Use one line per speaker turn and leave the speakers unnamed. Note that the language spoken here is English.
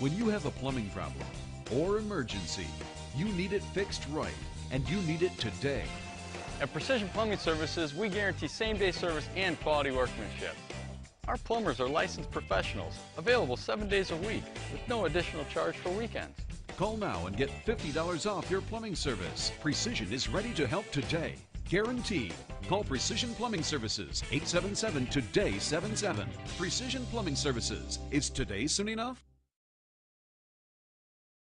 When you have a plumbing problem or emergency, you need it fixed right, and you need it today.
At Precision Plumbing Services, we guarantee same-day service and quality workmanship. Our plumbers are licensed professionals, available 7 days a week with no additional charge for weekends.
Call now and get $50 off your plumbing service. Precision is ready to help today. Guaranteed. Call Precision Plumbing Services, 877-TODAY-77. Precision Plumbing Services. Is today soon enough?